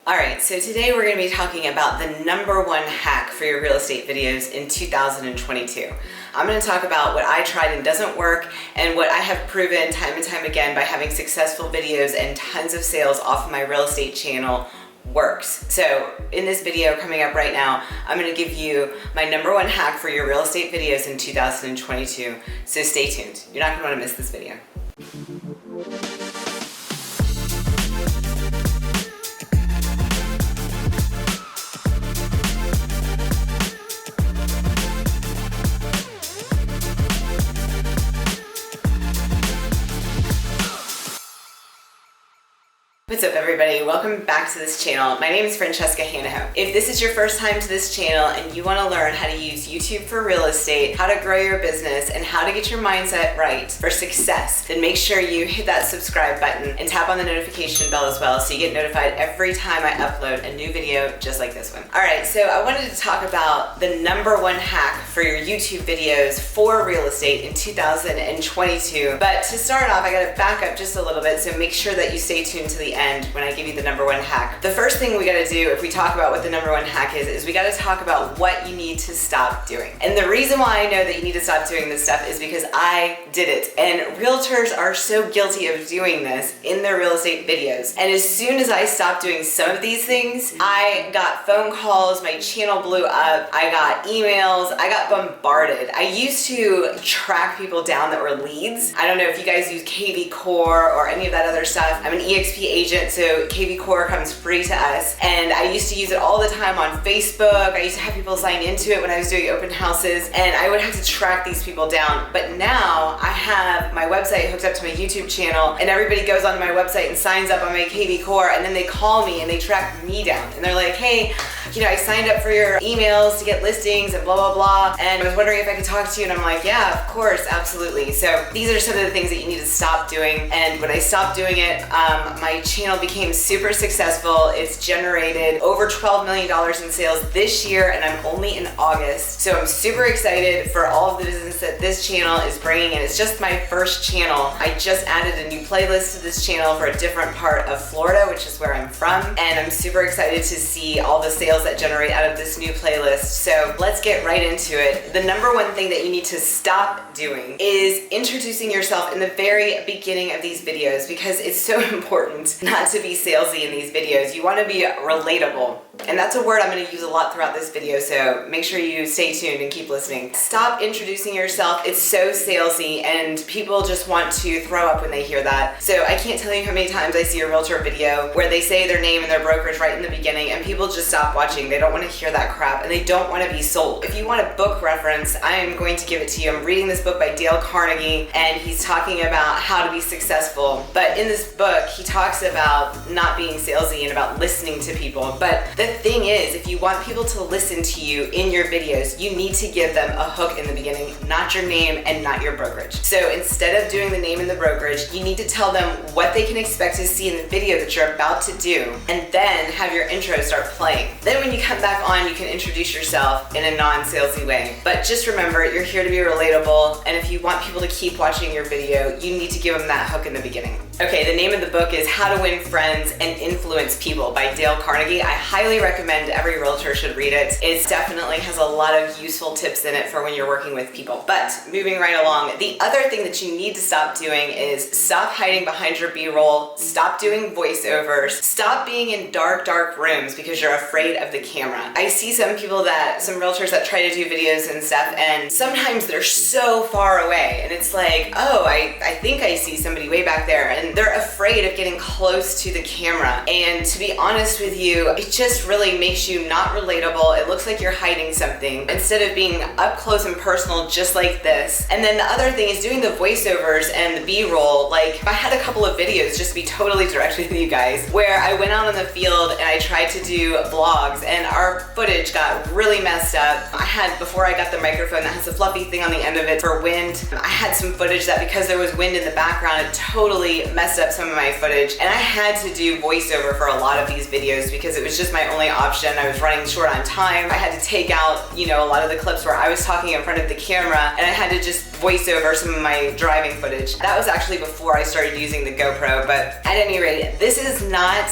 Alright, so today we're going to be talking about the #1 hack for your real estate videos in 2022. I'm going to talk about what I tried and doesn't work and what I have proven time and time again by having successful videos and tons of sales off of my real estate channel works. So in this video coming up right now, I'm going to give you my #1 hack for your real estate videos in 2022. So stay tuned. You're not going to want to miss this video. What's up everybody? Welcome back to this channel. My name is Franchesca Hanahoe. If this is your first time to this channel and you want to learn how to use YouTube for real estate, how to grow your business, and how to get your mindset right for success, then make sure you hit that subscribe button and tap on the notification bell as well so you get notified every time I upload a new video just like this one. Alright, so I wanted to talk about the #1 hack for your YouTube videos for real estate in 2022. But to start off, I gotta back up just a little bit, so make sure that you stay tuned to the end when I give you the #1 hack. The first thing we gotta do if we talk about what the #1 hack is we gotta talk about what you need to stop doing. And the reason why I know that you need to stop doing this stuff is because I did it. And realtors are so guilty of doing this in their real estate videos. And as soon as I stopped doing some of these things, I got phone calls, my channel blew up, I got emails, I got bombarded. I used to track people down that were leads. I don't know if you guys use KV Core or any of that other stuff. I'm an EXP agent, so KV Core comes free to us, and I used to use it all the time on Facebook. I used to have people sign into it when I was doing open houses, and I would have to track these people down. But now I have my website hooked up to my YouTube channel, and everybody goes onto my website and signs up on my KV Core, and then they call me and they track me down, and they're like, hey, you know, I signed up for your emails to get listings and blah blah blah, and I was wondering if I could talk to you. And I'm like, yeah, of course, absolutely. So these are some of the things that you need to stop doing. And when I stopped doing it, my channel became super successful. It's generated over $12 million in sales this year, and I'm only in August. So I'm super excited for all of the business that this channel is bringing, and it's just my first channel. I just added a new playlist to this channel for a different part of Florida, which is where I'm from, and I'm super excited to see all the sales that generate out of this new playlist. So let's get right into it. The #1 thing that you need to stop doing is introducing yourself in the very beginning of these videos, because it's so important not to be salesy in these videos. You want to be relatable. And that's a word I'm going to use a lot throughout this video, so make sure you stay tuned and keep listening. Stop introducing yourself. It's so salesy, and people just want to throw up when they hear that. So I can't tell you how many times I see a realtor video where they say their name and their brokerage right in the beginning, and people just stop watching. They don't want to hear that crap, and they don't want to be sold. If you want a book reference, I am going to give it to you. I'm reading this book by Dale Carnegie, and he's talking about how to be successful. But in this book, he talks about not being salesy and about listening to people. But the thing is, if you want people to listen to you in your videos, you need to give them a hook in the beginning, not your name and not your brokerage. So instead of doing the name and the brokerage, you need to tell them what they can expect to see in the video that you're about to do, and then have your intro start playing. Then when you come back on, you can introduce yourself in a non-salesy way. But just remember, you're here to be relatable, and if you want people to keep watching your video, you need to give them that hook in the beginning. Okay, the name of the book is How to Win Friends and Influence People by Dale Carnegie. I highly recommend every realtor should read it. It definitely has a lot of useful tips in it for when you're working with people. But moving right along, the other thing that you need to stop doing is stop hiding behind your B-roll, stop doing voiceovers, stop being in dark rooms because you're afraid of the camera. I see some realtors that try to do videos and stuff, and sometimes they're so far away, and it's like, oh, I think I see somebody way back there, and they're afraid of getting close to the camera. And to be honest with you, it just really makes you not relatable. It looks like you're hiding something instead of being up close and personal just like this. And then the other thing is doing the voiceovers and the B-roll. Like, I had a couple of videos, just to be totally direct with you guys, where I went out on the field and I tried to do vlogs, and our footage got really messed up. I had, before I got the microphone that has a fluffy thing on the end of it for wind, I had some footage that, because there was wind in the background, it totally messed up some of my footage, and I had to do voiceover for a lot of these videos because it was just my only option. I was running short on time. I had to take out, you know, a lot of the clips where I was talking in front of the camera, and I had to just voice over some of my driving footage. That was actually before I started using the GoPro, but at any rate, this is not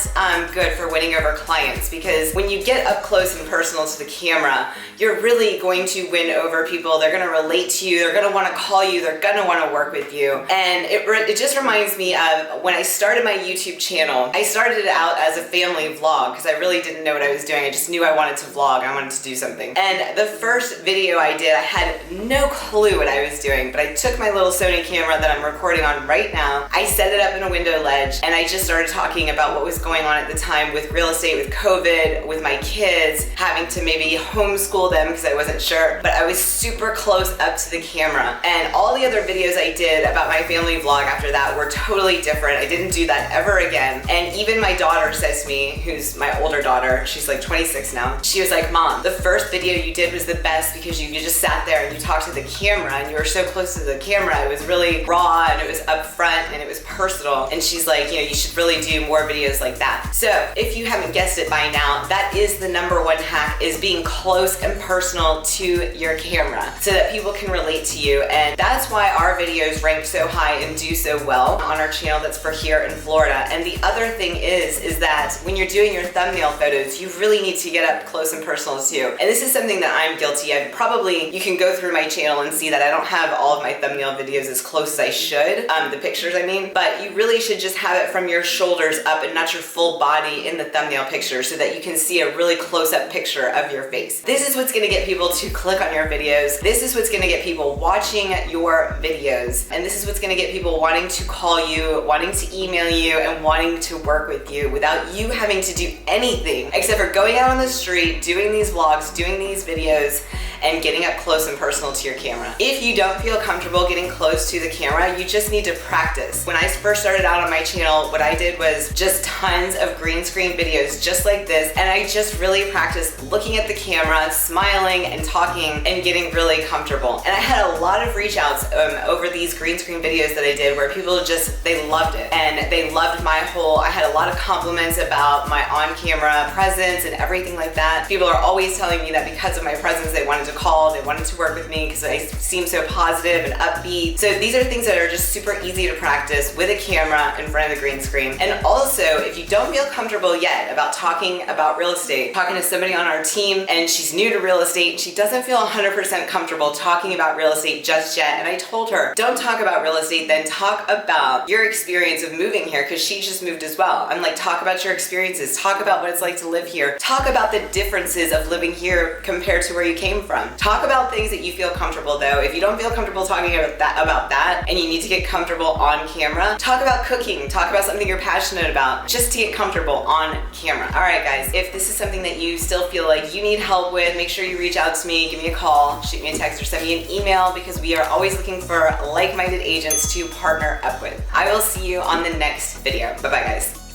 good for winning over clients, because when you get up close and personal to the camera, you're really going to win over people. They're gonna relate to you, they're gonna wanna call you, they're gonna wanna work with you. And it just reminds me of when I started my YouTube channel. I started it out as a family vlog because I really didn't know what I was doing. I just knew I wanted to vlog, I wanted to do something. And the first video I did, I had no clue what I was doing, but I took my little Sony camera that I'm recording on right now, I set it up in a window ledge, and I just started talking about what was going on at the time with real estate, with COVID, with my kids, having to maybe homeschool them because I wasn't sure, but I was super close up to the camera. And all the other videos I did about my family vlog after that were totally different. I didn't do that ever again. And even my daughter says to me, who's my older daughter, she's like 26 now, she was like, Mom, the first video you did was the best because you just sat there and you talked to the camera and you were so close to the camera. It was really raw and it was upfront and it was personal. And she's like, you should really do more videos like that. So if you haven't guessed it by now, that is the #1 hack, is being close and personal to your camera so that people can relate to you. And that's why our videos rank so high and do so well on our channel that's for here in Florida. And the other thing is that when you're doing your thumbnail photos, you really need to get up close and personal too. And this is something that I'm guilty of. You can go through my channel and see that I don't have all of my thumbnail videos as close as I should, the pictures I mean, but you really should just have it from your shoulders up and not your full body in the thumbnail picture so that you can see a really close-up picture of your face. This is what's gonna get people to click on your videos. This is what's gonna get people watching your videos. And this is what's gonna get people wanting to call you, wanting to email you, and wanting to work with you without you having to do anything except for going out on the street, doing these vlogs, doing these videos, and getting up close and personal to your camera. If you don't feel comfortable getting close to the camera, you just need to practice. When I first started out on my channel, what I did was just tons of green screen videos just like this, and I just really practiced looking at the camera, smiling and talking and getting really comfortable. And I had a lot of reach outs over these green screen videos that I did where people they loved it. And they loved I had a lot of compliments about my on-camera presence and everything like that. People are always telling me that because of my presence, they wanted to call, they wanted to work with me because I seem so positive and upbeat. So these are things that are just super easy to practice with a camera in front of the green screen. And also, if you don't feel comfortable yet about talking about real estate, talking to somebody on our team and she's new to real estate, she doesn't feel 100% comfortable talking about real estate just yet. And I told her, don't talk about real estate, then talk about your experience of moving here, because she just moved as well. I'm like, talk about your experiences, talk about what it's like to live here, talk about the differences of living here compared to where you came from. Talk about things that you feel comfortable though. If you don't feel comfortable talking about that and you need to get comfortable on camera, talk about cooking, talk about something you're passionate about, just to get comfortable on camera. All right guys, if this is something that you still feel like you need help with, make sure you reach out to me, give me a call, shoot me a text, or send me an email, because we are always looking for like-minded agents to partner up with. I will see you on the next video. Bye-bye guys.